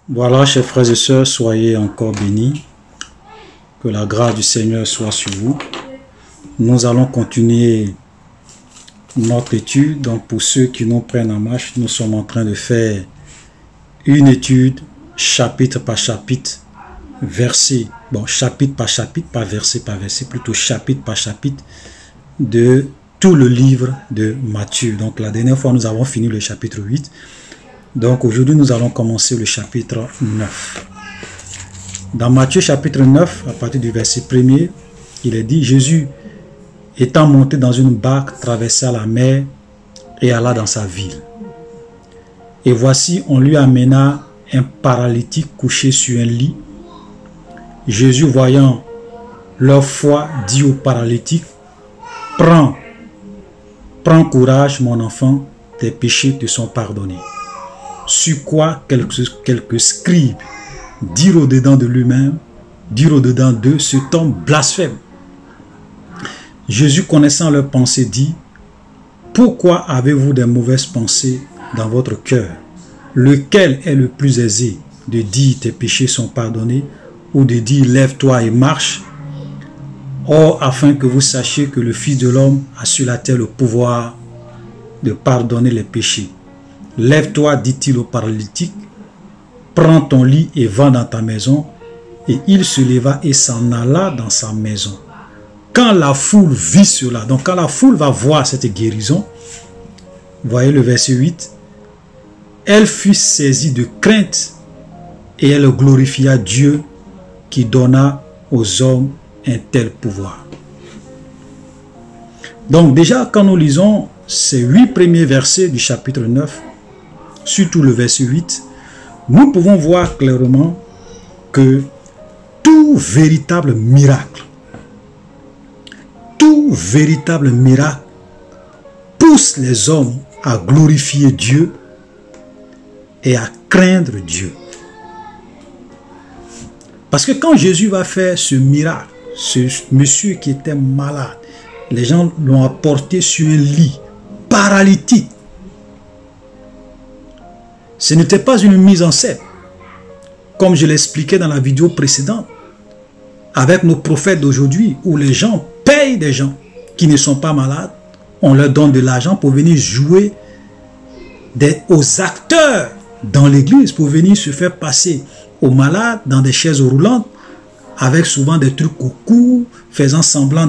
Voilà, chers frères et sœurs, soyez encore bénis. Que la grâce du Seigneur soit sur vous. Nous allons continuer notre étude. Donc, pour ceux qui nous prennent en marche, nous sommes en train de faire une étude chapitre par chapitre, verset, bon, chapitre par chapitre, pas verset par verset, plutôt chapitre par chapitre de tout le livre de Matthieu. Donc, la dernière fois, nous avons fini le chapitre 8. Donc, aujourd'hui, nous allons commencer le chapitre 9. Dans Matthieu chapitre 9, à partir du verset 1er, il est dit, Jésus, étant monté dans une barque, traversa la mer et alla dans sa ville. Et voici, on lui amena un paralytique couché sur un lit. Jésus, voyant leur foi, dit au paralytique, « Prends courage, mon enfant, tes péchés te sont pardonnés. » Sur quoi quelques scribes dirent au-dedans de lui-même, dirent au-dedans d'eux, cet homme blasphème. Jésus, connaissant leurs pensées, dit, pourquoi avez-vous des mauvaises pensées dans votre cœur? Lequel est le plus aisé, de dire tes péchés sont pardonnés, ou de dire lève-toi et marche? Or, afin que vous sachiez que le Fils de l'homme a sur la terre le pouvoir de pardonner les péchés. Lève-toi, dit-il au paralytique, prends ton lit et va dans ta maison. Et il se leva et s'en alla dans sa maison. Quand la foule vit cela, donc quand la foule va voir cette guérison, voyez le verset 8, elle fut saisie de crainte et elle glorifia Dieu qui donna aux hommes un tel pouvoir. Donc déjà, quand nous lisons ces 8 premiers versets du chapitre 9, surtout le verset 8, nous pouvons voir clairement que tout véritable miracle pousse les hommes à glorifier Dieu et à craindre Dieu. Parce que quand Jésus va faire ce miracle, ce monsieur qui était malade, les gens l'ont apporté sur un lit, paralytique. Ce n'était pas une mise en scène, comme je l'expliquais dans la vidéo précédente, avec nos prophètes d'aujourd'hui, où les gens payent des gens qui ne sont pas malades, on leur donne de l'argent pour venir jouer aux acteurs dans l'église, pour venir se faire passer aux malades dans des chaises roulantes, avec souvent des trucs au cou, faisant semblant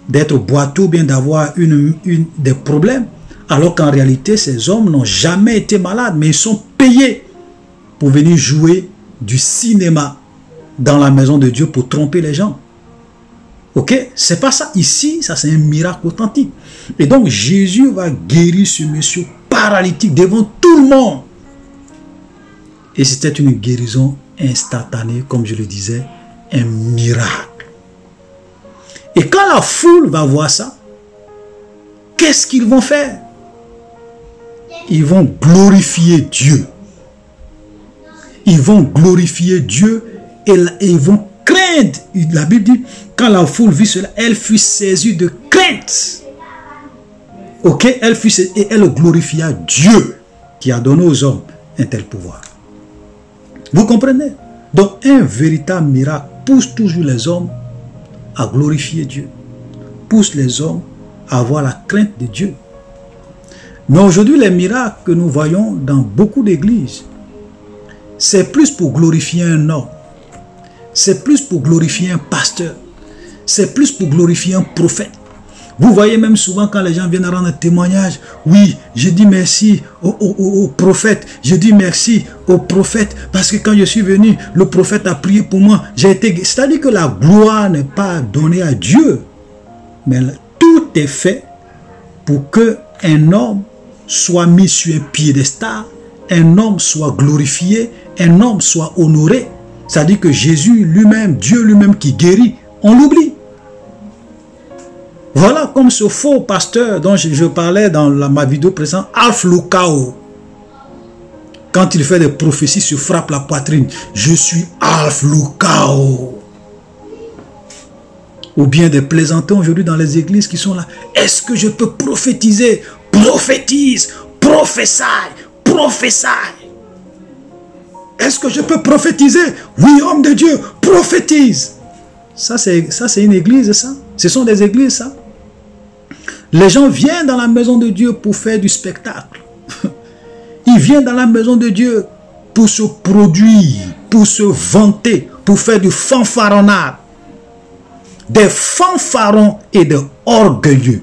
d'être boiteux, bien d'avoir des problèmes. Alors qu'en réalité, ces hommes n'ont jamais été malades, mais ils sont payés pour venir jouer du cinéma dans la maison de Dieu pour tromper les gens. Ok? C'est pas ça. Ici, ça c'est un miracle authentique. Et donc, Jésus va guérir ce monsieur paralytique devant tout le monde. Et c'était une guérison instantanée, comme je le disais, un miracle. Et quand la foule va voir ça, qu'est-ce qu'ils vont faire? Ils vont glorifier Dieu. Ils vont glorifier Dieu et ils vont craindre. La Bible dit, quand la foule vit cela, elle fut saisie de crainte. Ok? Elle fut saisie et elle glorifia Dieu qui a donné aux hommes un tel pouvoir. Vous comprenez? Donc un véritable miracle pousse toujours les hommes à glorifier Dieu. Pousse les hommes à avoir la crainte de Dieu. Mais aujourd'hui, les miracles que nous voyons dans beaucoup d'églises, c'est plus pour glorifier un homme. C'est plus pour glorifier un pasteur. C'est plus pour glorifier un prophète. Vous voyez même souvent quand les gens viennent rendre un témoignage, oui, je dis merci au prophète, je dis merci au prophète, parce que quand je suis venu, le prophète a prié pour moi, j'ai été... C'est-à-dire que la gloire n'est pas donnée à Dieu, mais tout est fait pour qu'un homme soit mis sur un piédestal, un homme soit glorifié, un homme soit honoré. C'est-à-dire que Jésus lui-même, Dieu lui-même qui guérit, on l'oublie. Voilà comme ce faux pasteur dont je parlais dans ma vidéo précédente, Alf Lukao. Quand il fait des prophéties, se frappe la poitrine. Je suis Alf Lukao. Ou bien des plaisantins aujourd'hui dans les églises qui sont là. Est-ce que je peux prophétiser? Prophétise, prophétie. Est-ce que je peux prophétiser? Oui, homme de Dieu, prophétise. Ça, c'est une église, ça. Ce sont des églises, ça. Les gens viennent dans la maison de Dieu pour faire du spectacle. Ils viennent dans la maison de Dieu pour se produire, pour se vanter, pour faire du fanfaronnade. Des fanfarons et des orgueilleux.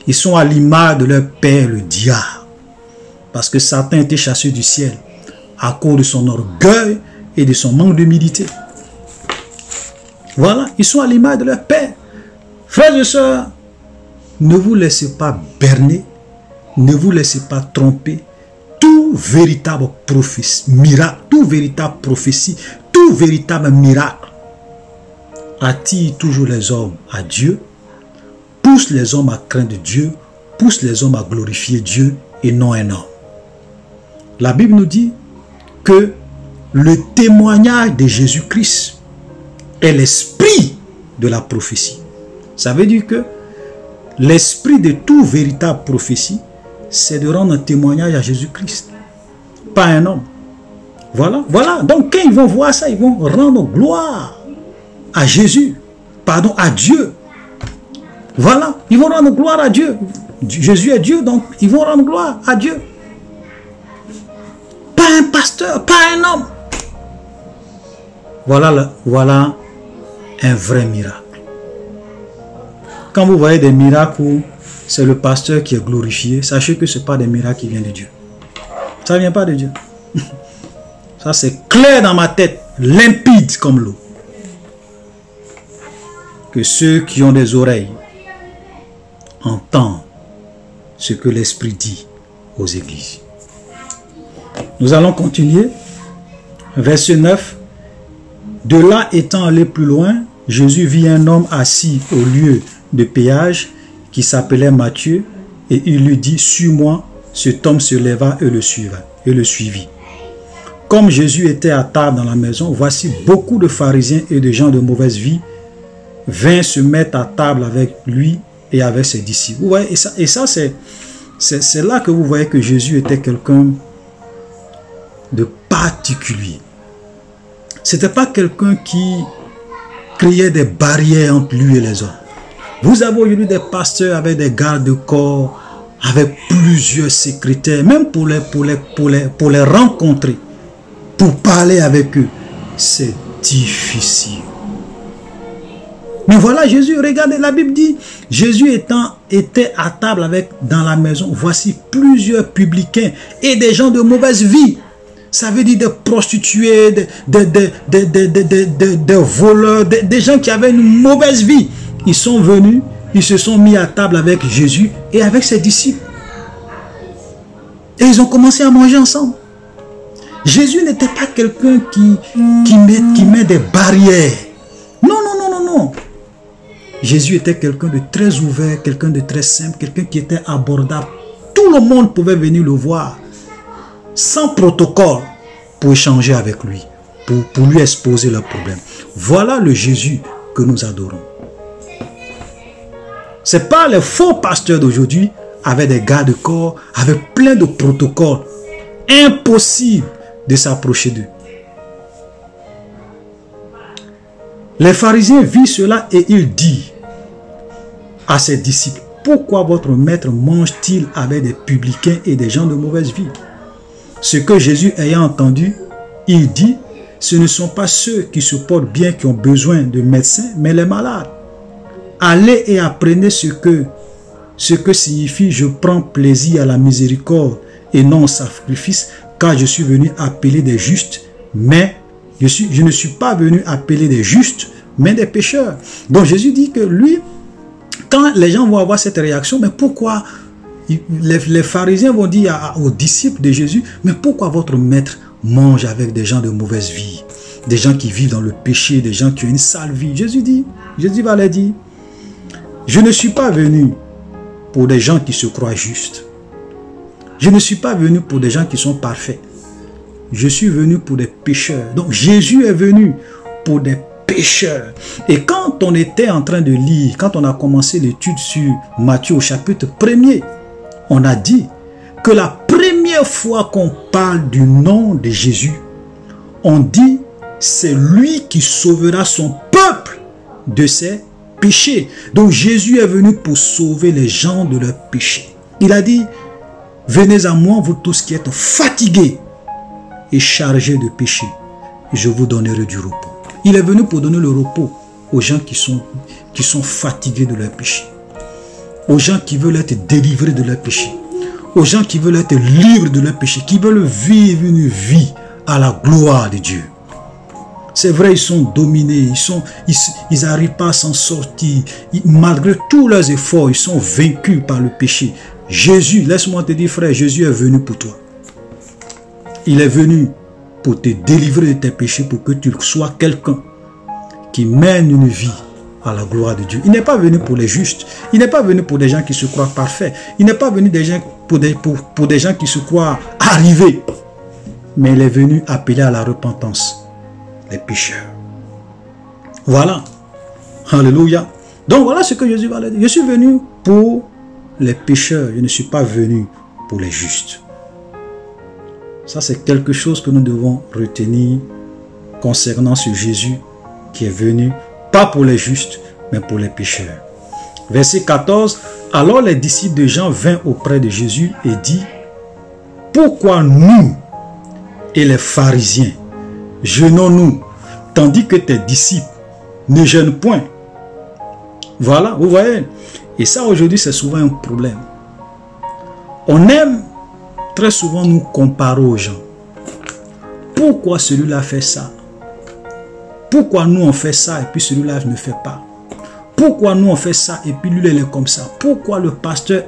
Ils sont à l'image de leur père, le diable. Parce que Satan était chassé du ciel à cause de son orgueil et de son manque d'humilité. Voilà, ils sont à l'image de leur père. Frères et sœurs, ne vous laissez pas berner, ne vous laissez pas tromper. Tout véritable miracle, tout véritable prophétie, tout véritable miracle attire toujours les hommes à Dieu, pousse les hommes à craindre Dieu, pousse les hommes à glorifier Dieu et non un homme. La Bible nous dit que le témoignage de Jésus-Christ est l'esprit de la prophétie. Ça veut dire que l'esprit de toute véritable prophétie, c'est de rendre un témoignage à Jésus-Christ, pas un homme. Voilà, voilà. Donc quand ils vont voir ça, ils vont rendre gloire à Jésus, pardon, à Dieu. Voilà, ils vont rendre gloire à Dieu. Jésus est Dieu, donc ils vont rendre gloire à Dieu. Pas un pasteur, pas un homme. Voilà un vrai miracle. Quand vous voyez des miracles où c'est le pasteur qui est glorifié, sachez que ce n'est pas des miracles qui viennent de Dieu. Ça ne vient pas de Dieu. Ça c'est clair dans ma tête, limpide comme l'eau. Que ceux qui ont des oreilles entendent ce que l'Esprit dit aux églises. Nous allons continuer. Verset 9. De là étant allé plus loin, Jésus vit un homme assis au lieu de péage qui s'appelait Matthieu, et il lui dit: suis-moi. Cet homme se leva et le suivit. Comme Jésus était à table dans la maison, voici beaucoup de pharisiens et de gens de mauvaise vie vinrent se mettre à table avec lui et avec ses disciples. Vous voyez, et ça c'est là que vous voyez que Jésus était quelqu'un de particulier. C'était pas quelqu'un qui créait des barrières entre lui et les autres. Vous avez aujourd'hui des pasteurs avec des gardes-corps, avec plusieurs secrétaires, même pour les rencontrer, pour parler avec eux, c'est difficile. Mais voilà Jésus, regardez, la Bible dit, Jésus était à table dans la maison, voici plusieurs publicains et des gens de mauvaise vie. Ça veut dire des prostituées, des voleurs, des gens qui avaient une mauvaise vie. Ils sont venus, ils se sont mis à table avec Jésus et avec ses disciples. Et ils ont commencé à manger ensemble. Jésus n'était pas quelqu'un qui met des barrières. Non, non, non, non, non. Jésus était quelqu'un de très ouvert, quelqu'un de très simple, quelqu'un qui était abordable. Tout le monde pouvait venir le voir sans protocole pour échanger avec lui, pour lui exposer leurs problèmes. Voilà le Jésus que nous adorons. Ce n'est pas les faux pasteurs d'aujourd'hui avec des garde-corps, avec plein de protocoles. Impossible de s'approcher d'eux. Les pharisiens virent cela et il dit à ses disciples: pourquoi votre maître mange-t-il avec des publicains et des gens de mauvaise vie? Ce que Jésus ayant entendu, il dit: ce ne sont pas ceux qui se portent bien qui ont besoin de médecins, mais les malades. Allez et apprenez ce que signifie: je prends plaisir à la miséricorde et non au sacrifice, car je suis venu appeler des justes, mais je ne suis pas venu appeler des justes, mais des pécheurs. Donc Jésus dit que lui, quand les gens vont avoir cette réaction, mais pourquoi les pharisiens vont dire aux disciples de Jésus: mais pourquoi votre maître mange avec des gens de mauvaise vie, des gens qui vivent dans le péché, des gens qui ont une sale vie? Jésus va leur dire: je ne suis pas venu pour des gens qui se croient justes. Je ne suis pas venu pour des gens qui sont parfaits. Je suis venu pour des pécheurs. Donc Jésus est venu pour des pécheurs. Et quand on était en train de lire, quand on a commencé l'étude sur Matthieu au chapitre 1er, on a dit que la première fois qu'on parle du nom de Jésus, on dit, c'est lui qui sauvera son peuple de ses péchés. Donc Jésus est venu pour sauver les gens de leurs péchés. Il a dit, venez à moi, vous tous qui êtes fatigués et chargés de péché, et je vous donnerai du repos. Il est venu pour donner le repos aux gens qui sont fatigués de leurs péchés, aux gens qui veulent être délivrés de leurs péchés, aux gens qui veulent être libres de leurs péchés, qui veulent vivre une vie à la gloire de Dieu. C'est vrai, ils sont dominés, ils n'arrivent pas à s'en sortir. Malgré tous leurs efforts, ils sont vaincus par le péché. Jésus, laisse-moi te dire, frère, Jésus est venu pour toi. Il est venu pour te délivrer de tes péchés, pour que tu sois quelqu'un qui mène une vie à la gloire de Dieu. Il n'est pas venu pour les justes. Il n'est pas venu pour des gens qui se croient parfaits. Il n'est pas venu pour des gens qui se croient arrivés. Mais il est venu appeler à la repentance les pécheurs. Voilà. Alléluia. Donc voilà ce que Jésus va leur dire. Je suis venu pour les pécheurs. Je ne suis pas venu pour les justes. Ça, c'est quelque chose que nous devons retenir concernant ce Jésus qui est venu, pas pour les justes, mais pour les pécheurs. Verset 14. Alors les disciples de Jean vinrent auprès de Jésus et dit, pourquoi nous et les pharisiens jeûnons-nous, tandis que tes disciples ne jeûnent point? Voilà, vous voyez. Et ça, aujourd'hui, c'est souvent un problème. On aime très souvent nous comparer aux gens. Pourquoi celui-là fait ça? Pourquoi nous on fait ça et puis celui-là ne fait pas? Pourquoi nous on fait ça et puis lui il est comme ça? Pourquoi le pasteur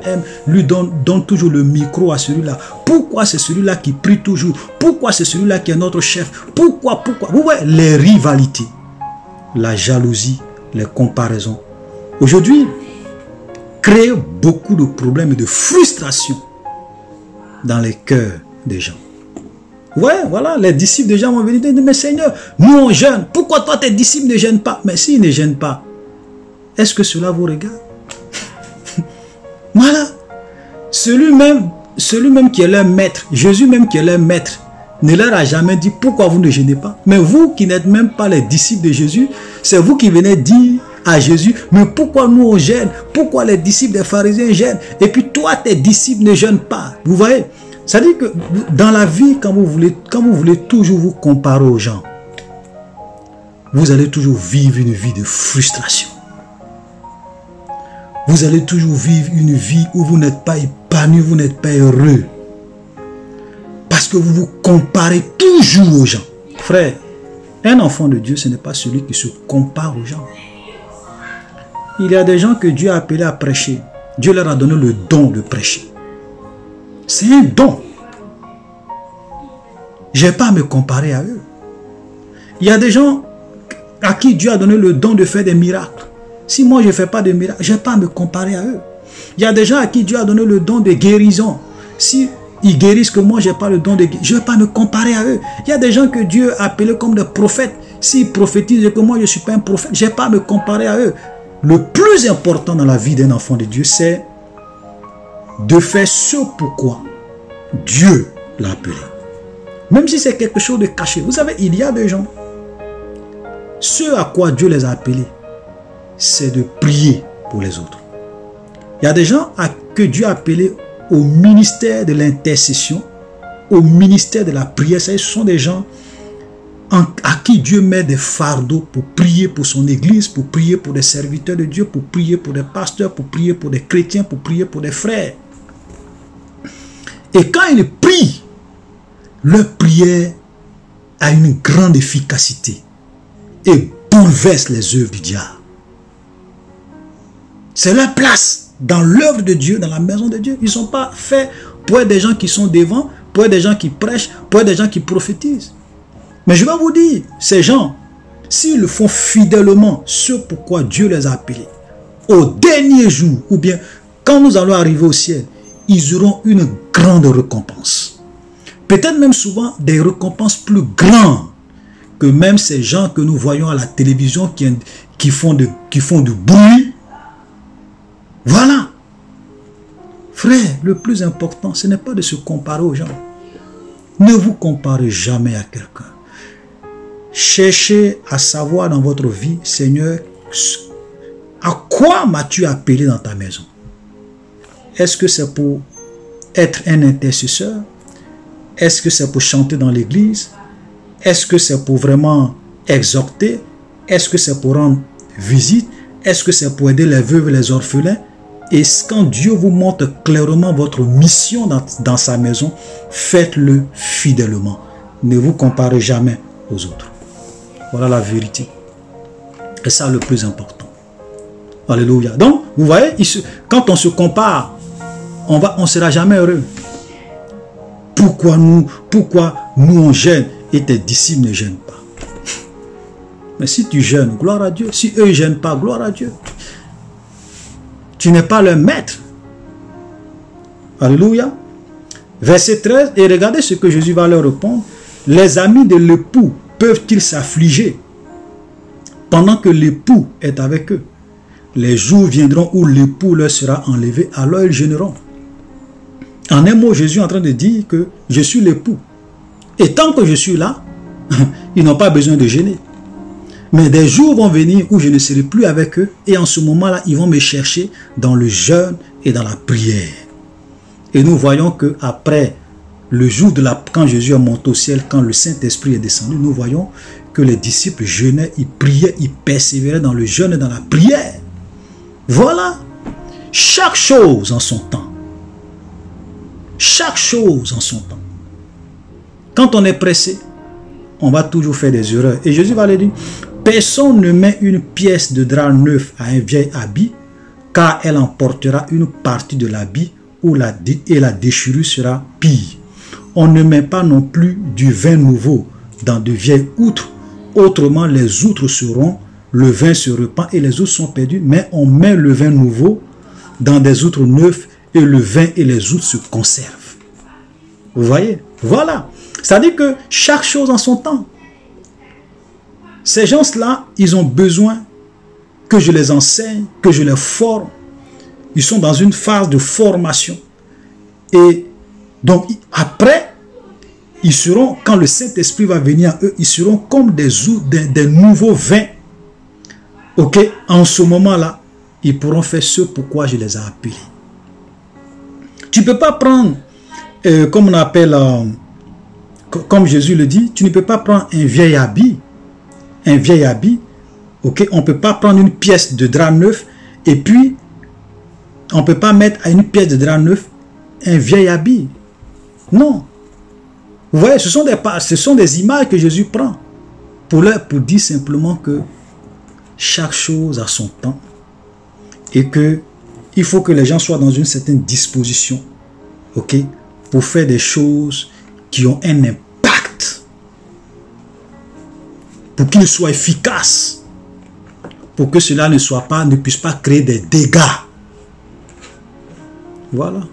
lui donne toujours le micro à celui-là? Pourquoi c'est celui-là qui prie toujours? Pourquoi c'est celui-là qui est notre chef? Pourquoi? Vous voyez les rivalités, la jalousie, les comparaisons. Aujourd'hui, créer beaucoup de problèmes et de frustration dans les cœurs des gens. Ouais, voilà, les disciples de Jean vont venir dire, mais Seigneur, nous on jeûne. Pourquoi toi tes disciples ne jeûnent pas? Mais s'ils ne jeûnent pas, est-ce que cela vous regarde? Voilà. Celui-même qui est leur maître, Jésus même qui est leur maître, ne leur a jamais dit pourquoi vous ne jeûnez pas. Mais vous qui n'êtes même pas les disciples de Jésus, c'est vous qui venez dire à Jésus, mais pourquoi nous on jeûne? Pourquoi les disciples des pharisiens jeûnent? Et puis toi tes disciples ne jeûnent pas. Vous voyez? C'est-à-dire que dans la vie, quand vous voulez toujours vous comparer aux gens, vous allez toujours vivre une vie de frustration. Vous allez toujours vivre une vie où vous n'êtes pas épanoui, vous n'êtes pas heureux. Parce que vous vous comparez toujours aux gens. Frère, un enfant de Dieu, ce n'est pas celui qui se compare aux gens. Il y a des gens que Dieu a appelés à prêcher. Dieu leur a donné le don de prêcher. C'est un don. Je n'ai pas à me comparer à eux. Il y a des gens à qui Dieu a donné le don de faire des miracles. Si moi je ne fais pas de miracles, je n'ai pas à me comparer à eux. Il y a des gens à qui Dieu a donné le don de guérison. Si ils guérissent que moi je n'ai pas le don de guérison, je ne vais pas me comparer à eux. Il y a des gens que Dieu a appelés comme des prophètes. S'ils prophétisent et que moi je ne suis pas un prophète, je n'ai pas à me comparer à eux. Le plus important dans la vie d'un enfant de Dieu, c'est de faire ce pourquoi Dieu l'a appelé. Même si c'est quelque chose de caché. Vous savez, il y a des gens, ce à quoi Dieu les a appelés, c'est de prier pour les autres. Il y a des gens que Dieu a appelés au ministère de l'intercession, au ministère de la prière. Ce sont des gens à qui Dieu met des fardeaux pour prier pour son église, pour prier pour des serviteurs de Dieu, pour prier pour des pasteurs, pour prier pour des chrétiens, pour prier pour des frères. Et quand ils prient, leur prière a une grande efficacité et bouleverse les œuvres du diable. C'est leur place dans l'œuvre de Dieu, dans la maison de Dieu. Ils ne sont pas faits pour être des gens qui sont devant, pour être des gens qui prêchent, pour être des gens qui prophétisent. Mais je vais vous dire, ces gens, s'ils le font fidèlement, ce pourquoi Dieu les a appelés, au dernier jour, ou bien quand nous allons arriver au ciel, ils auront une grande récompense. Peut-être même souvent des récompenses plus grandes que même ces gens que nous voyons à la télévision qui font du bruit. Voilà. Frère, le plus important, ce n'est pas de se comparer aux gens. Ne vous comparez jamais à quelqu'un. cherchez à savoir dans votre vie, Seigneur, à quoi m'as-tu appelé dans ta maison? Est-ce que c'est pour être un intercesseur? Est-ce que c'est pour chanter dans l'église? Est-ce que c'est pour vraiment exhorter? Est-ce que c'est pour rendre visite? Est-ce que c'est pour aider les veuves et les orphelins? Et quand Dieu vous montre clairement votre mission dans sa maison, faites-le fidèlement. Ne vous comparez jamais aux autres. Voilà la vérité. Et ça le plus important. Alléluia. Donc, vous voyez, quand on se compare, on ne sera jamais heureux. Pourquoi nous on gêne et tes disciples ne gênent pas? Mais si tu gênes, gloire à Dieu. Si eux ne gênent pas, gloire à Dieu. Tu n'es pas leur maître. Alléluia. Verset 13, et regardez ce que Jésus va leur répondre. Les amis de l'époux peuvent-ils s'affliger pendant que l'époux est avec eux? Les jours viendront où l'époux leur sera enlevé, alors ils gêneront. En un mot, Jésus est en train de dire que je suis l'époux. Et tant que je suis là, ils n'ont pas besoin de gêner. Mais des jours vont venir où je ne serai plus avec eux. Et en ce moment-là, ils vont me chercher dans le jeûne et dans la prière. Et nous voyons que après le jour quand Jésus est monté au ciel, quand le Saint-Esprit est descendu, nous voyons que les disciples jeûnaient, ils priaient, ils persévéraient dans le jeûne et dans la prière. Voilà. Chaque chose en son temps. Chaque chose en son temps. Quand on est pressé, on va toujours faire des erreurs. Et Jésus va le dire, personne ne met une pièce de drap neuf à un vieil habit, car elle emportera une partie de l'habit et la déchirure sera pire. On ne met pas non plus du vin nouveau dans de vieilles outres, autrement les outres seront, le vin se repent et les outres sont perdues, mais on met le vin nouveau dans des outres neuves et le vin et les outres se conservent. Vous voyez? Voilà. C'est-à-dire que chaque chose en son temps. Ces gens-là, ils ont besoin que je les enseigne, que je les forme. Ils sont dans une phase de formation. Et donc, après, ils seront, quand le Saint-Esprit va venir à eux, ils seront comme des nouveaux vins. Ok? En ce moment-là, ils pourront faire ce pourquoi je les ai appelés. Tu ne peux pas prendre, comme on appelle, comme Jésus le dit, tu ne peux pas prendre un vieil habit, ok, on ne peut pas prendre une pièce de drap neuf et puis on ne peut pas mettre à une pièce de drap neuf un vieil habit. Non. Vous voyez, ce sont des images que Jésus prend pour dire simplement que chaque chose a son temps et que il faut que les gens soient dans une certaine disposition, ok, pour faire des choses qui ont un impact, pour qu'ils soient efficaces, pour que cela ne puisse pas créer des dégâts. Voilà.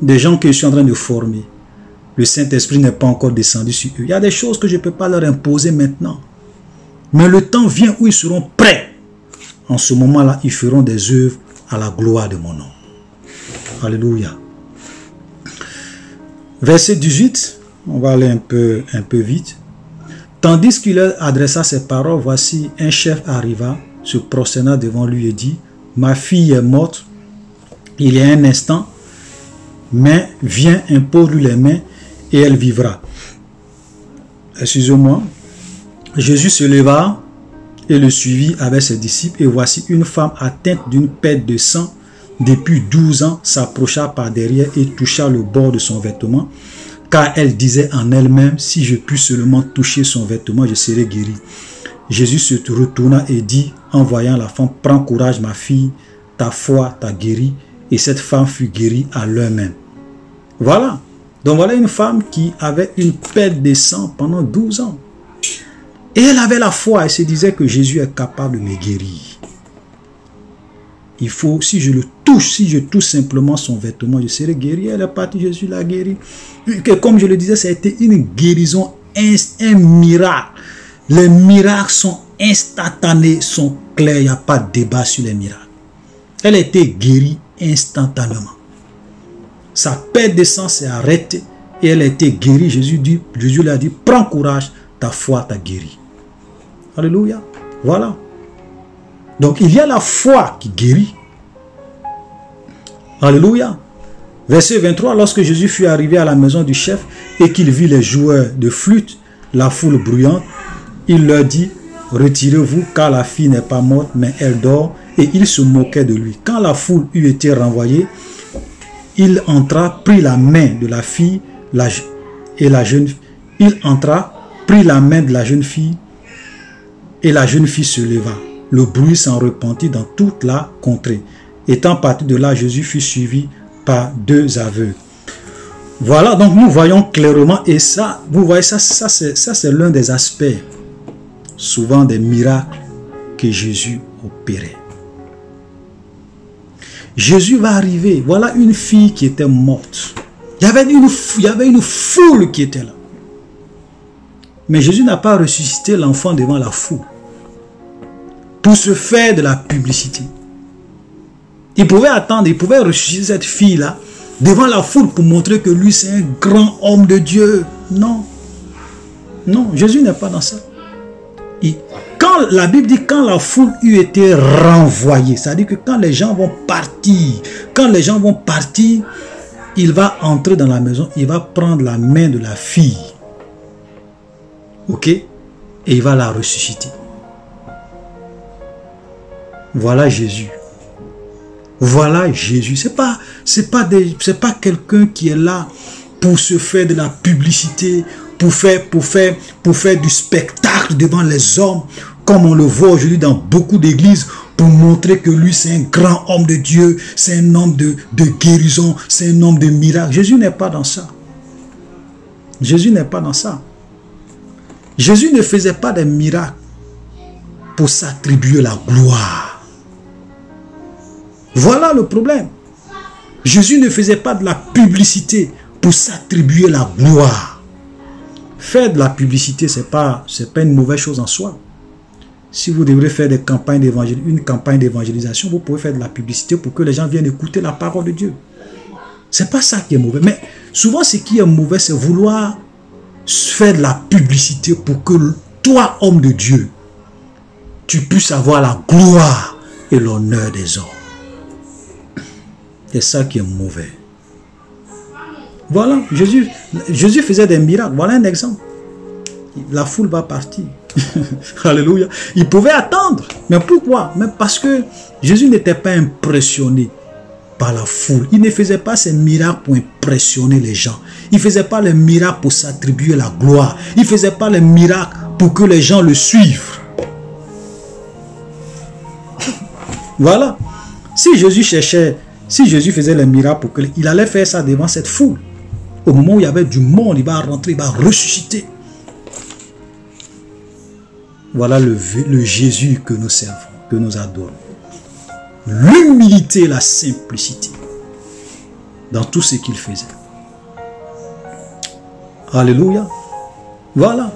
Des gens que je suis en train de former. Le Saint-Esprit n'est pas encore descendu sur eux. Il y a des choses que je ne peux pas leur imposer maintenant. Mais le temps vient où ils seront prêts. En ce moment-là, ils feront des œuvres à la gloire de mon nom. Alléluia. Verset 18, on va aller un peu vite. Tandis qu'il leur adressa ces paroles, voici un chef arriva, se prosterna devant lui et dit, ma fille est morte il y a un instant, mais viens, impose-lui les mains et elle vivra. Excusez-moi. Jésus se leva et le suivit avec ses disciples. Et voici une femme atteinte d'une perte de sang depuis 12 ans s'approcha par derrière et toucha le bord de son vêtement. Car elle disait en elle-même, si je puis seulement toucher son vêtement, je serai guéri. Jésus se retourna et dit, en voyant la femme, prends courage ma fille, ta foi t'a guéri. Et cette femme fut guérie à l'heure même. Voilà. Donc voilà une femme qui avait une perte de sang pendant 12 ans. Et elle avait la foi et se disait que Jésus est capable de me guérir. Il faut, si je le touche, si je touche simplement son vêtement, je serai guéri. Elle est partie, Jésus l'a guéri. Et comme je le disais, ça a été une guérison, un miracle. Les miracles sont instantanés, sont clairs, il n'y a pas de débat sur les miracles. Elle a été guérie instantanément. Sa perte de sang s'est arrêtée et elle a été guérie. Jésus lui a dit, prends courage, ta foi t'a guéri. Alléluia. Voilà. Donc il y a la foi qui guérit. Alléluia. Verset 23, lorsque Jésus fut arrivé à la maison du chef et qu'il vit les joueurs de flûte, la foule bruyante, il leur dit, retirez-vous car la fille n'est pas morte mais elle dort, et il se moquait de lui. Quand la foule eut été renvoyée, il entra, prit la main de la fille il entra, prit la main de la jeune fille et la jeune fille se leva. Le bruit s'en repentit dans toute la contrée. Étant parti de là, Jésus fut suivi par 2 aveugles. Voilà, donc nous voyons clairement, et ça, vous voyez, ça c'est l'un des aspects, souvent des miracles que Jésus opérait. Jésus va arriver, voilà une fille qui était morte. Il y avait une foule qui était là. Mais Jésus n'a pas ressuscité l'enfant devant la foule pour se faire de la publicité. Il pouvait attendre, il pouvait ressusciter cette fille-là devant la foule pour montrer que lui c'est un grand homme de Dieu. Non. Non, Jésus n'est pas dans ça. Quand la Bible dit quand la foule eut été renvoyée, c'est-à-dire que quand les gens vont partir, il va entrer dans la maison, il va prendre la main de la fille. Ok? Et il va la ressusciter. Voilà Jésus. Voilà Jésus. C'est pas quelqu'un qui est là pour se faire de la publicité, pour faire du spectacle devant les hommes, comme on le voit aujourd'hui dans beaucoup d'églises, pour montrer que lui c'est un grand homme de Dieu, c'est un homme de guérison, c'est un homme de miracle. Jésus n'est pas dans ça. Jésus n'est pas dans ça. Jésus ne faisait pas des miracles pour s'attribuer la gloire. Voilà le problème. Jésus ne faisait pas de la publicité pour s'attribuer la gloire. Faire de la publicité, c'est pas une mauvaise chose en soi. Si vous devrez faire une campagne d'évangélisation, vous pouvez faire de la publicité pour que les gens viennent écouter la parole de Dieu. C'est pas ça qui est mauvais. Mais souvent, ce qui est mauvais, c'est vouloir faire de la publicité pour que toi, homme de Dieu, tu puisses avoir la gloire et l'honneur des hommes. C'est ça qui est mauvais. Voilà, Jésus faisait des miracles. Voilà un exemple. La foule va partir. Alléluia. Il pouvait attendre. Mais pourquoi? Mais parce que Jésus n'était pas impressionné par la foule. Il ne faisait pas ces miracles pour impressionner les gens. Il ne faisait pas les miracles pour s'attribuer la gloire. Il ne faisait pas les miracles pour que les gens le suivent. Voilà. Si Jésus faisait les miracles pour que... Il allait faire ça devant cette foule. Au moment où il y avait du monde, il va rentrer, il va ressusciter. Voilà le Jésus que nous servons, que nous adorons. L'humilité et la simplicité dans tout ce qu'il faisait. Alléluia. Voilà.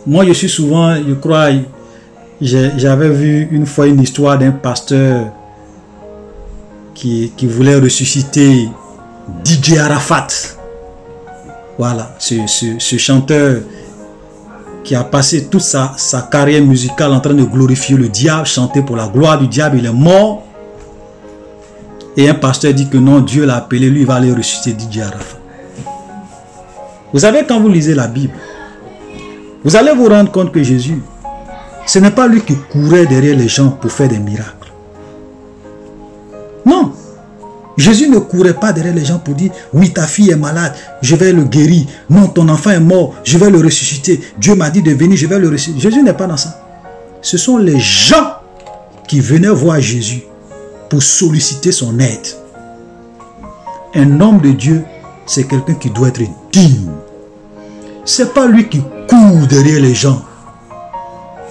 Moi, je suis souvent, je crois, j'avais vu une fois une histoire d'un pasteur qui voulait ressusciter DJ Arafat. Voilà, ce chanteur qui a passé toute sa carrière musicale en train de glorifier le diable, chanter pour la gloire du diable, il est mort. Et un pasteur dit que non, Dieu l'a appelé, lui il va aller ressusciter DJ Arafat. Vous savez, quand vous lisez la Bible, vous allez vous rendre compte que Jésus, ce n'est pas lui qui courait derrière les gens pour faire des miracles. Non. Jésus ne courait pas derrière les gens pour dire, oui, ta fille est malade, je vais le guérir. Non, ton enfant est mort, je vais le ressusciter. Dieu m'a dit de venir, je vais le ressusciter. Jésus n'est pas dans ça. Ce sont les gens qui venaient voir Jésus pour solliciter son aide. Un homme de Dieu, c'est quelqu'un qui doit être digne. Ce n'est pas lui qui court derrière les gens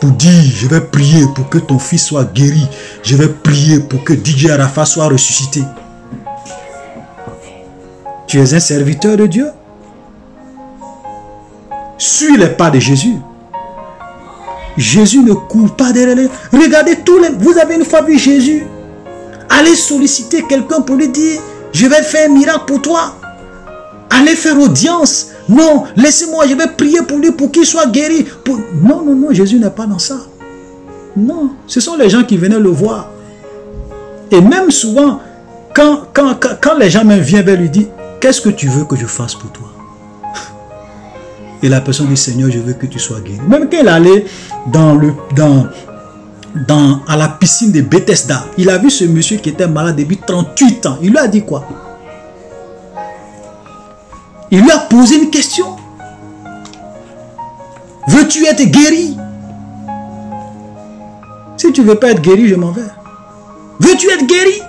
pour dire, je vais prier pour que ton fils soit guéri. Je vais prier pour que DJ Arafat soit ressuscité. Tu es un serviteur de Dieu. Suis les pas de Jésus. Jésus ne court pas derrière les... Regardez tous les... Vous avez une fois vu Jésus. Allez solliciter quelqu'un pour lui dire, je vais faire un miracle pour toi. Allez faire audience Non, laissez-moi, je vais prier pour lui, pour qu'il soit guéri. Non, non, non, Jésus n'est pas dans ça. Non, ce sont les gens qui venaient le voir. Et même souvent, quand les gens même viennent vers lui dire, qu'est-ce que tu veux que je fasse pour toi? Et la personne dit, Seigneur, je veux que tu sois guéri. Même quand il allait à la piscine de Bethesda, il a vu ce monsieur qui était malade depuis 38 ans. Il lui a dit quoi? Il lui a posé une question. Veux-tu être guéri? Si tu ne veux pas être guéri, je m'en vais. Veux-tu être guéri?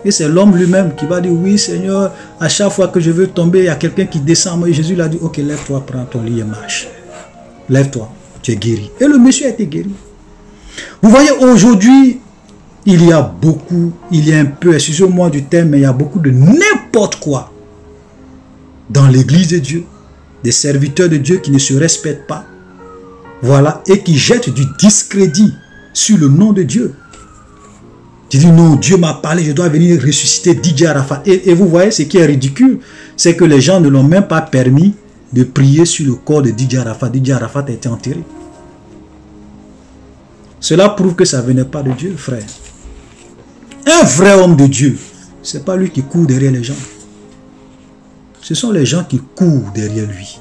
Et c'est l'homme lui-même qui va dire, oui Seigneur, à chaque fois que je veux tomber, il y a quelqu'un qui descend. Et Jésus lui a dit, ok, lève-toi, prends ton lit et marche. Lève-toi, tu es guéri. Et le monsieur a été guéri. Vous voyez, aujourd'hui, il y a un peu, excusez-moi du terme, mais il y a beaucoup de n'importe quoi dans l'église de Dieu, des serviteurs de Dieu qui ne se respectent pas, voilà, et qui jettent du discrédit sur le nom de Dieu. Tu dis non, Dieu m'a parlé, je dois venir ressusciter Didier Arafat. Et vous voyez, ce qui est ridicule, c'est que les gens ne l'ont même pas permis de prier sur le corps de Didier Arafat. Didier Arafat a été enterré. Cela prouve que ça ne venait pas de Dieu, frère. Un vrai homme de Dieu, ce n'est pas lui qui court derrière les gens. Ce sont les gens qui courent derrière lui.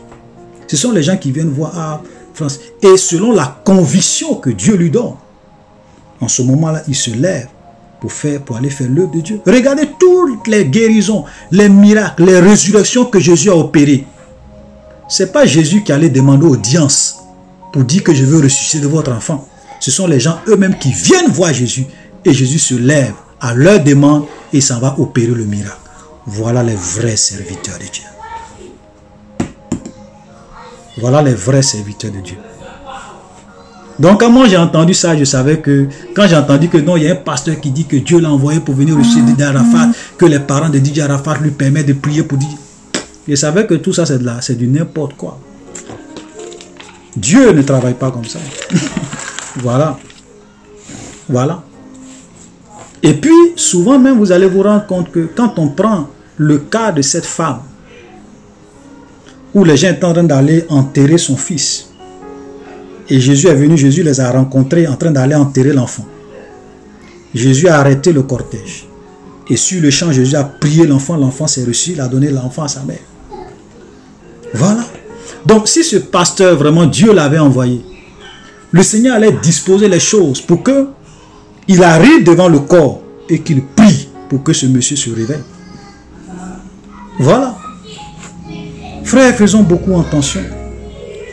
Ce sont les gens qui viennent voir à France. Et selon la conviction que Dieu lui donne, en ce moment-là, il se lève pour aller faire l'œuvre de Dieu. Regardez toutes les guérisons, les miracles, les résurrections que Jésus a opérées. Ce n'est pas Jésus qui allait demander audience pour dire que je veux ressusciter votre enfant. Ce sont les gens eux-mêmes qui viennent voir Jésus et Jésus se lève à leur demande et s'en va opérer le miracle. Voilà les vrais serviteurs de Dieu. Voilà les vrais serviteurs de Dieu. Donc quand moi j'ai entendu ça, je savais que, quand j'ai entendu que non, il y a un pasteur qui dit que Dieu l'a envoyé pour venir ressusciter Didier Arafat, que les parents de Didier Arafat lui permettent de prier pour Didier. Je savais que tout ça c'est du n'importe quoi. Dieu ne travaille pas comme ça. Voilà. Voilà. Et puis, souvent même, vous allez vous rendre compte que quand on prend le cas de cette femme, où les gens étaient en train d'aller enterrer son fils, et Jésus est venu, Jésus les a rencontrés en train d'aller enterrer l'enfant. Jésus a arrêté le cortège. Et sur le champ, Jésus a prié l'enfant, l'enfant s'est reçu, il a donné l'enfant à sa mère. Voilà. Donc, si ce pasteur, vraiment, Dieu l'avait envoyé, le Seigneur allait disposer les choses pour que il arrive devant le corps et qu'il prie pour que ce monsieur se réveille. Voilà. Frères, faisons beaucoup attention.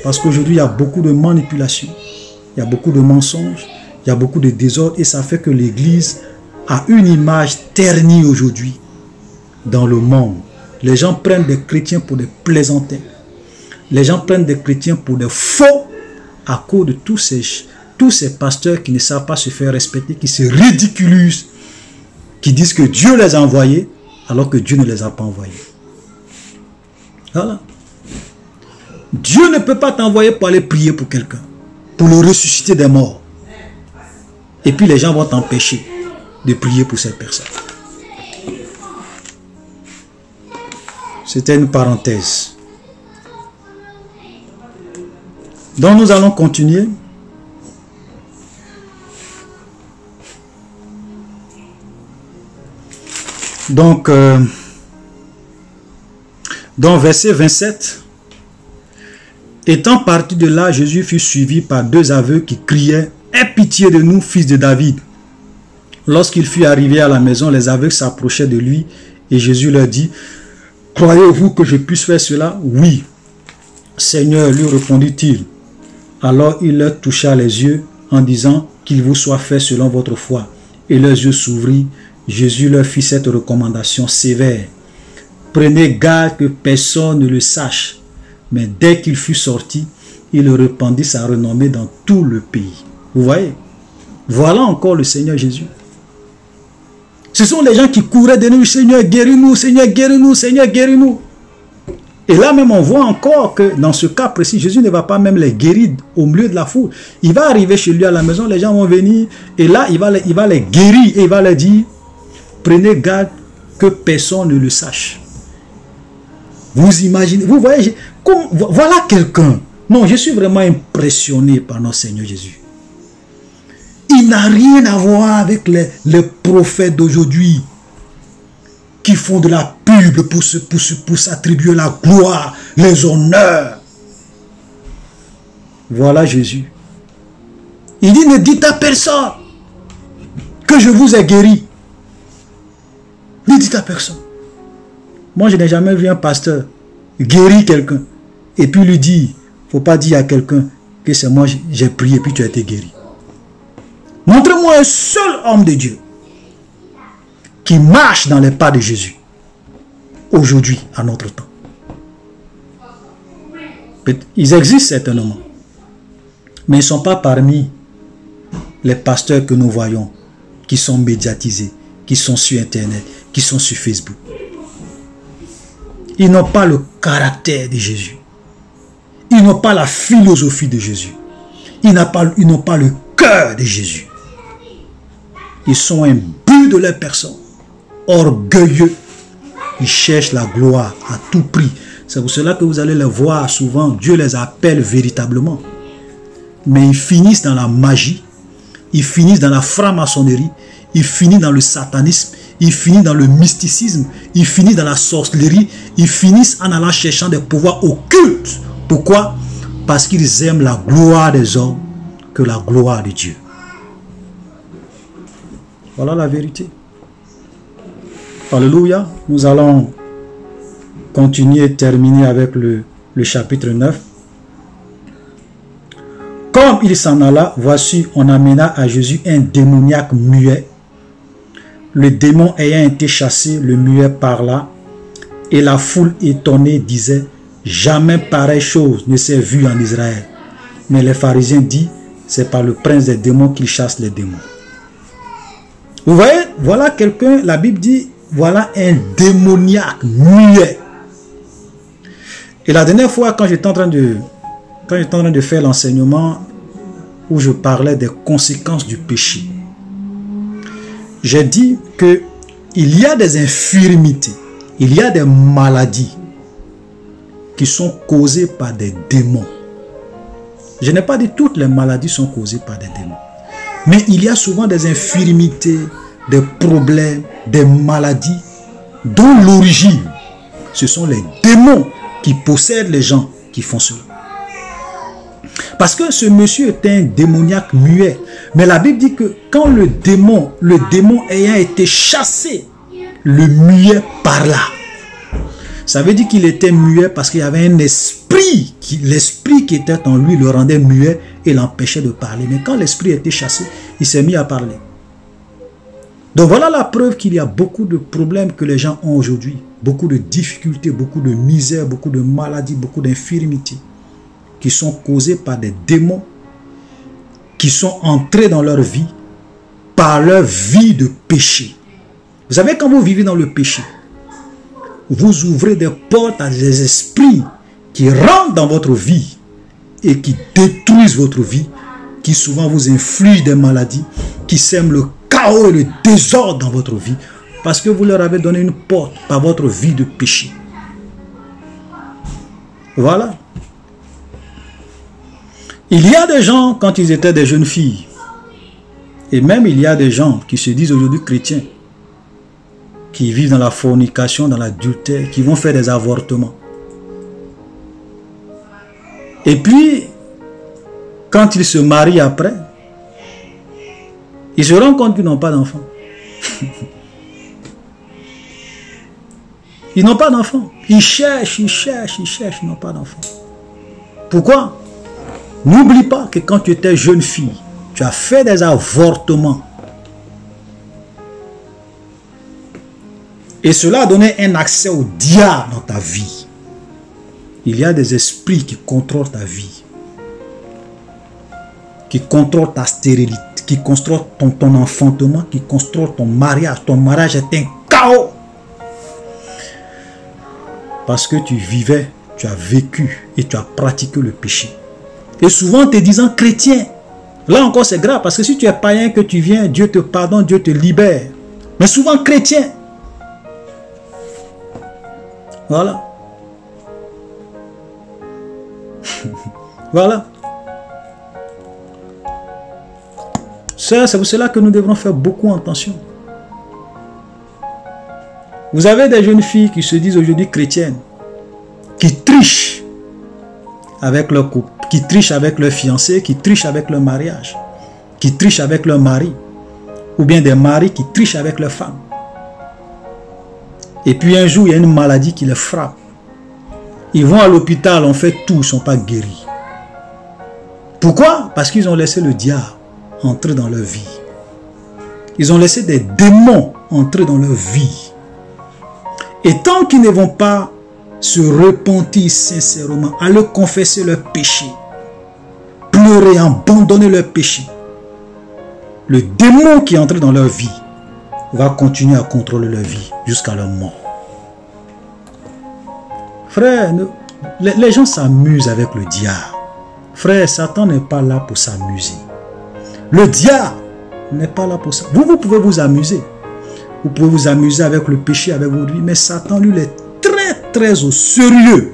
Parce qu'aujourd'hui, il y a beaucoup de manipulations. Il y a beaucoup de mensonges. Il y a beaucoup de désordre. Et ça fait que l'Église a une image ternie aujourd'hui dans le monde. Les gens prennent des chrétiens pour des plaisantins. Les gens prennent des chrétiens pour des faux à cause de tous ces pasteurs qui ne savent pas se faire respecter, qui se ridiculisent, qui disent que Dieu les a envoyés alors que Dieu ne les a pas envoyés. Voilà. Dieu ne peut pas t'envoyer pour aller prier pour quelqu'un, pour le ressusciter des morts. Et puis les gens vont t'empêcher de prier pour cette personne. C'était une parenthèse. Donc nous allons continuer. Donc, dans verset 27, étant parti de là, Jésus fut suivi par deux aveugles qui criaient « Aie pitié de nous, fils de David !» Lorsqu'il fut arrivé à la maison, les aveugles s'approchaient de lui et Jésus leur dit « Croyez-vous que je puisse faire cela ?»« Oui, Seigneur, lui répondit-il. Alors il leur toucha les yeux en disant « Qu'il vous soit fait selon votre foi. » Et leurs yeux s'ouvrirent. Jésus leur fit cette recommandation sévère. « Prenez garde que personne ne le sache. » Mais dès qu'il fut sorti, il répandit sa renommée dans tout le pays. Vous voyez? Voilà encore le Seigneur Jésus. Ce sont les gens qui couraient de nous, Seigneur, guéris-nous, Seigneur, guéris-nous, Seigneur, guéris-nous. Et là même, on voit encore que dans ce cas précis, Jésus ne va pas même les guérir au milieu de la foule. Il va arriver chez lui à la maison, les gens vont venir, et là, il va les guérir, et il va leur dire, prenez garde que personne ne le sache. Vous imaginez, vous voyez, voilà quelqu'un. Non, je suis vraiment impressionné par notre Seigneur Jésus. Il n'a rien à voir avec les prophètes d'aujourd'hui qui font de la pub pour s'attribuer la gloire, les honneurs. Voilà Jésus. Il dit, ne dites à personne que je vous ai guéri. Ne dites à personne. Moi, je n'ai jamais vu un pasteur guérir quelqu'un et puis lui dire, il ne faut pas dire à quelqu'un que c'est moi, j'ai prié et puis tu as été guéri. Montrez-moi un seul homme de Dieu qui marche dans les pas de Jésus aujourd'hui, à notre temps. Ils existent certainement, mais ils ne sont pas parmi les pasteurs que nous voyons, qui sont médiatisés, qui sont sur Internet, qui sont sur Facebook. Ils n'ont pas le caractère de Jésus. Ils n'ont pas la philosophie de Jésus. Ils n'ont pas le cœur de Jésus. Ils sont imbus de leur personne, orgueilleux. Ils cherchent la gloire à tout prix. C'est pour cela que vous allez les voir souvent, Dieu les appelle véritablement. Mais ils finissent dans la magie, ils finissent dans la franc-maçonnerie, ils finissent dans le satanisme, ils finissent dans le mysticisme, ils finissent dans la sorcellerie, ils finissent en allant cherchant des pouvoirs occultes. Pourquoi? Parce qu'ils aiment la gloire des hommes que la gloire de Dieu. Voilà la vérité. Alléluia. Nous allons continuer et terminer avec le chapitre 9. Comme il s'en alla, voici, on amena à Jésus un démoniaque muet. Le démon ayant été chassé, le muet parla, et la foule étonnée disait, jamais pareille chose ne s'est vue en Israël. Mais les pharisiens disent, c'est par le prince des démons qu'il chasse les démons. Vous voyez, voilà quelqu'un, la Bible dit, voilà un démoniaque muet. Et la dernière fois, quand j'étais en train de faire l'enseignement où je parlais des conséquences du péché, j'ai dit que il y a des infirmités, il y a des maladies qui sont causées par des démons. Je n'ai pas dit toutes les maladies sont causées par des démons. Mais il y a souvent des infirmités, des problèmes, des maladies dont l'origine, ce sont les démons qui possèdent les gens qui font cela. Parce que ce monsieur était un démoniaque muet. Mais la Bible dit que quand le démon ayant été chassé, le muet parla. Ça veut dire qu'il était muet parce qu'il y avait un esprit, l'esprit qui était en lui le rendait muet et l'empêchait de parler. Mais quand l'esprit était chassé, il s'est mis à parler. Donc voilà la preuve qu'il y a beaucoup de problèmes que les gens ont aujourd'hui. Beaucoup de difficultés, beaucoup de misère, beaucoup de maladies, beaucoup d'infirmités qui sont causées par des démons qui sont entrés dans leur vie par leur vie de péché. Vous savez, quand vous vivez dans le péché, vous ouvrez des portes à des esprits qui rentrent dans votre vie et qui détruisent votre vie, qui souvent vous infligent des maladies, qui sèment le chaos et le désordre dans votre vie, parce que vous leur avez donné une porte par votre vie de péché. Voilà. Il y a des gens, quand ils étaient des jeunes filles, et même il y a des gens qui se disent aujourd'hui chrétiens, qui vivent dans la fornication, dans l'adultère, qui vont faire des avortements. Et puis, quand ils se marient après, ils se rendent compte qu'ils n'ont pas d'enfants. Ils n'ont pas d'enfants. Ils cherchent, ils n'ont pas d'enfants. Pourquoi? N'oublie pas que quand tu étais jeune fille, tu as fait des avortements. Et cela a donné un accès au diable dans ta vie. Il y a des esprits qui contrôlent ta vie, qui contrôlent ta stérilité, qui contrôlent ton enfantement, qui contrôlent ton mariage. Ton mariage est un chaos. Parce que tu vivais, tu as vécu et tu as pratiqué le péché. Et souvent te disant chrétien. Là encore c'est grave parce que si tu es païen que tu viens, Dieu te pardonne, Dieu te libère. Mais souvent chrétien. Voilà. Voilà. C'est pour cela que nous devrons faire beaucoup attention. Vous avez des jeunes filles qui se disent aujourd'hui chrétiennes, qui trichent avec leur couple, qui trichent avec leur fiancé, qui trichent avec leur mariage, qui trichent avec leur mari, ou bien des maris qui trichent avec leurs femmes. Et puis un jour, il y a une maladie qui les frappe. Ils vont à l'hôpital, on fait tout, ils ne sont pas guéris. Pourquoi? Parce qu'ils ont laissé le diable entrer dans leur vie. Ils ont laissé des démons entrer dans leur vie. Et tant qu'ils ne vont pas se repentir sincèrement, aller confesser leurs péchés, pleurer, abandonner leurs péchés, le démon qui est entré dans leur vie va continuer à contrôler leur vie jusqu'à leur mort. Frère, les gens s'amusent avec le diable. Frère, Satan n'est pas là pour s'amuser. Le diable n'est pas là pour ça. Vous pouvez vous amuser. Vous pouvez vous amuser avec le péché, avec votre vie. Mais Satan, lui, il est très au sérieux.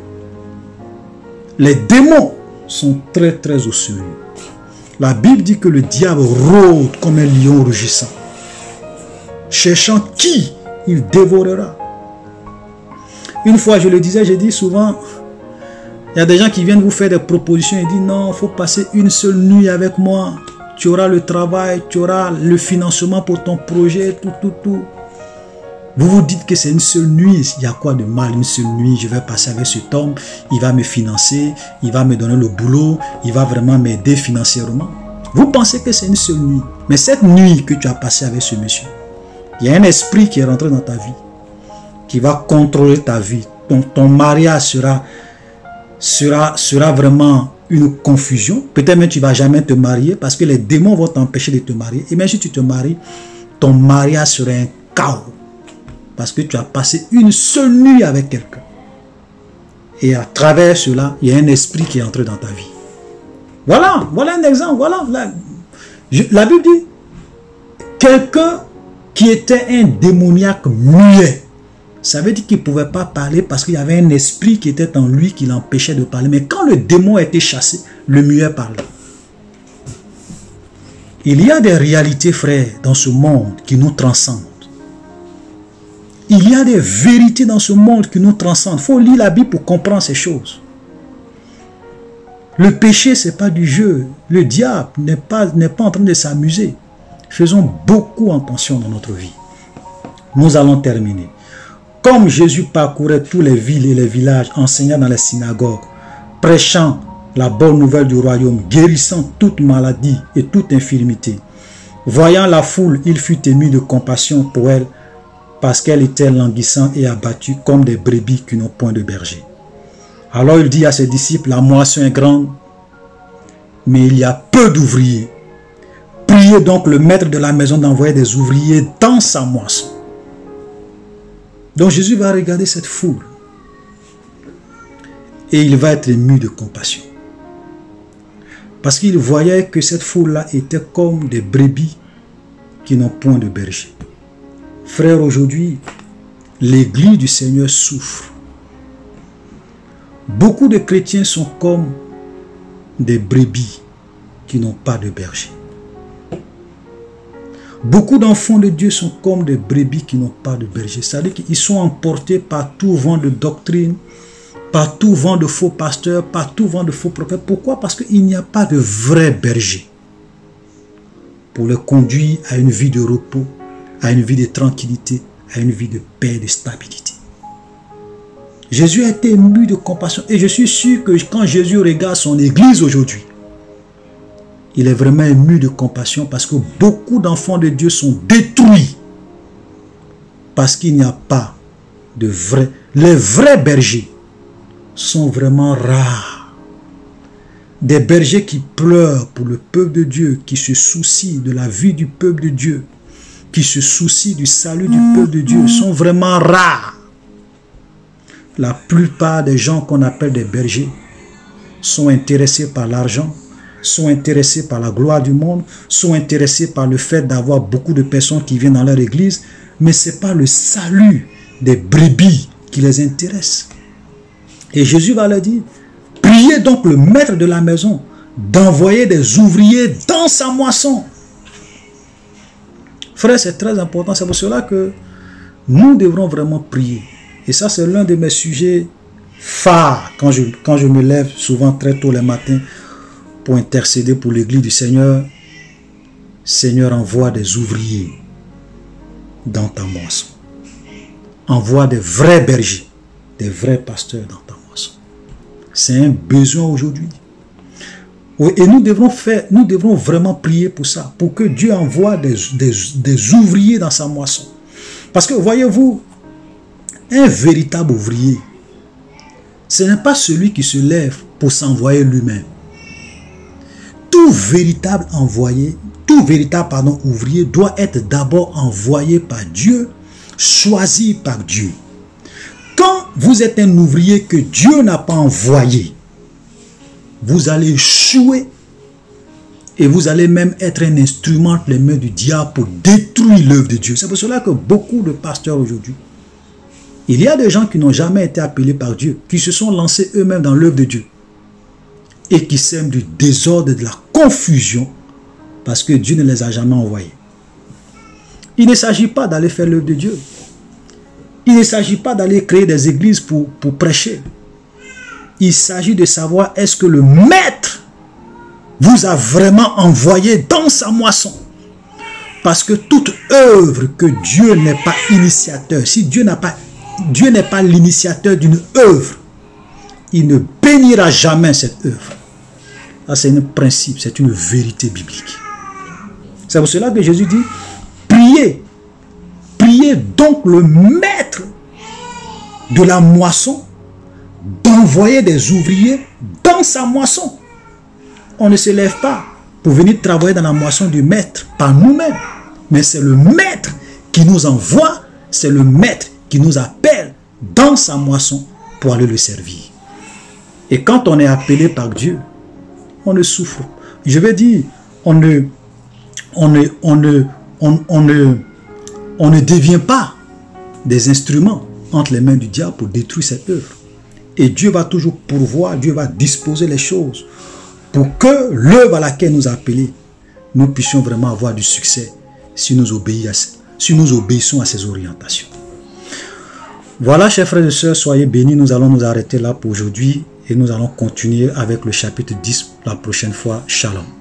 Les démons sont très au sérieux. La Bible dit que le diable rôde comme un lion rugissant, cherchant qui il dévorera. Une fois, je le disais, j'ai dit souvent, il y a des gens qui viennent vous faire des propositions et disent non, il faut passer une seule nuit avec moi. Tu auras le travail, tu auras le financement pour ton projet, tout. Vous vous dites que c'est une seule nuit. Il y a quoi de mal une seule nuit? Je vais passer avec cet homme, il va me financer, il va me donner le boulot, il va vraiment m'aider financièrement. Vous pensez que c'est une seule nuit. Mais cette nuit que tu as passée avec ce monsieur, il y a un esprit qui est rentré dans ta vie, qui va contrôler ta vie. Ton mariage sera vraiment une confusion. Peut-être même tu ne vas jamais te marier parce que les démons vont t'empêcher de te marier. Et même si tu te maries, ton mariage sera un chaos. Parce que tu as passé une seule nuit avec quelqu'un. Et à travers cela, il y a un esprit qui est entré dans ta vie. Voilà un exemple. Voilà. La Bible dit, quelqu'un qui était un démoniaque muet, ça veut dire qu'il ne pouvait pas parler parce qu'il y avait un esprit qui était en lui qui l'empêchait de parler. Mais quand le démon a été chassé, le muet parlait. Il y a des réalités, frères, dans ce monde qui nous transcendent. Il y a des vérités dans ce monde qui nous transcendent. Il faut lire la Bible pour comprendre ces choses. Le péché, ce n'est pas du jeu. Le diable n'est pas en train de s'amuser. Faisons beaucoup attention dans notre vie. Nous allons terminer. Comme Jésus parcourait tous les villes et les villages, enseignant dans les synagogues, prêchant la bonne nouvelle du royaume, guérissant toute maladie et toute infirmité. Voyant la foule, il fut ému de compassion pour elle, parce qu'elle était languissante et abattue comme des brebis qui n'ont point de berger. Alors il dit à ses disciples, la moisson est grande, mais il y a peu d'ouvriers. Priez donc le maître de la maison d'envoyer des ouvriers dans sa moisson. Donc Jésus va regarder cette foule et il va être ému de compassion. Parce qu'il voyait que cette foule-là était comme des brebis qui n'ont point de berger. Frères, aujourd'hui, l'église du Seigneur souffre. Beaucoup de chrétiens sont comme des brebis qui n'ont pas de berger. Beaucoup d'enfants de Dieu sont comme des brebis qui n'ont pas de berger. C'est-à-dire qu'ils sont emportés par tout vent de doctrine, par tout vent de faux pasteurs, par tout vent de faux prophètes. Pourquoi? Parce qu'il n'y a pas de vrai berger pour les conduire à une vie de repos, à une vie de tranquillité, à une vie de paix, de stabilité. Jésus a été ému de compassion. Et je suis sûr que quand Jésus regarde son église aujourd'hui, il est vraiment ému de compassion parce que beaucoup d'enfants de Dieu sont détruits. Parce qu'il n'y a pas de vrais. Les vrais bergers sont vraiment rares. Des bergers qui pleurent pour le peuple de Dieu, qui se soucient de la vie du peuple de Dieu, qui se soucient du salut du peuple de Dieu, sont vraiment rares. La plupart des gens qu'on appelle des bergers sont intéressés par l'argent, sont intéressés par la gloire du monde, sont intéressés par le fait d'avoir beaucoup de personnes qui viennent dans leur église, mais ce n'est pas le salut des brebis qui les intéresse. Et Jésus va leur dire, priez Priez donc le maître de la maison d'envoyer des ouvriers dans sa moisson. Frère, c'est très important. C'est pour cela que nous devrons vraiment prier. Et ça, c'est l'un de mes sujets phares quand je me lève souvent très tôt le matin pour intercéder pour l'église du Seigneur. Seigneur, envoie des ouvriers dans ta moisson. Envoie des vrais bergers, des vrais pasteurs dans ta moisson. C'est un besoin aujourd'hui. Et nous devrons vraiment prier pour ça, pour que Dieu envoie des ouvriers dans sa moisson. Parce que voyez-vous, un véritable ouvrier, ce n'est pas celui qui se lève pour s'envoyer lui-même. Tout véritable ouvrier doit être d'abord envoyé par Dieu, choisi par Dieu. Quand vous êtes un ouvrier que Dieu n'a pas envoyé, vous allez échouer et vous allez même être un instrument entre les mains du diable pour détruire l'œuvre de Dieu. C'est pour cela que beaucoup de pasteurs aujourd'hui, il y a des gens qui n'ont jamais été appelés par Dieu, qui se sont lancés eux-mêmes dans l'œuvre de Dieu et qui sèment du désordre et de la confusion parce que Dieu ne les a jamais envoyés. Il ne s'agit pas d'aller faire l'œuvre de Dieu. Il ne s'agit pas d'aller créer des églises pour prêcher. Il s'agit de savoir est-ce que le maître vous a vraiment envoyé dans sa moisson. Parce que toute œuvre que Dieu n'est pas initiateur, si Dieu n'est pas l'initiateur d'une œuvre, il ne bénira jamais cette œuvre. Ça, c'est un principe, c'est une vérité biblique. C'est pour cela que Jésus dit, priez. Priez donc le maître de la moisson d'envoyer des ouvriers dans sa moisson. On ne se lève pas pour venir travailler dans la moisson du maître par nous-mêmes. Mais c'est le maître qui nous envoie, c'est le maître qui nous appelle dans sa moisson pour aller le servir. Et quand on est appelé par Dieu, on ne souffre. Je vais dire, on ne devient pas des instruments entre les mains du diable pour détruire cette œuvre. Et Dieu va toujours pourvoir, Dieu va disposer les choses pour que l'œuvre à laquelle nous appelons, nous puissions vraiment avoir du succès si nous obéissons à ses orientations. Voilà, chers frères et sœurs, soyez bénis. Nous allons nous arrêter là pour aujourd'hui et nous allons continuer avec le chapitre 10 la prochaine fois. Shalom.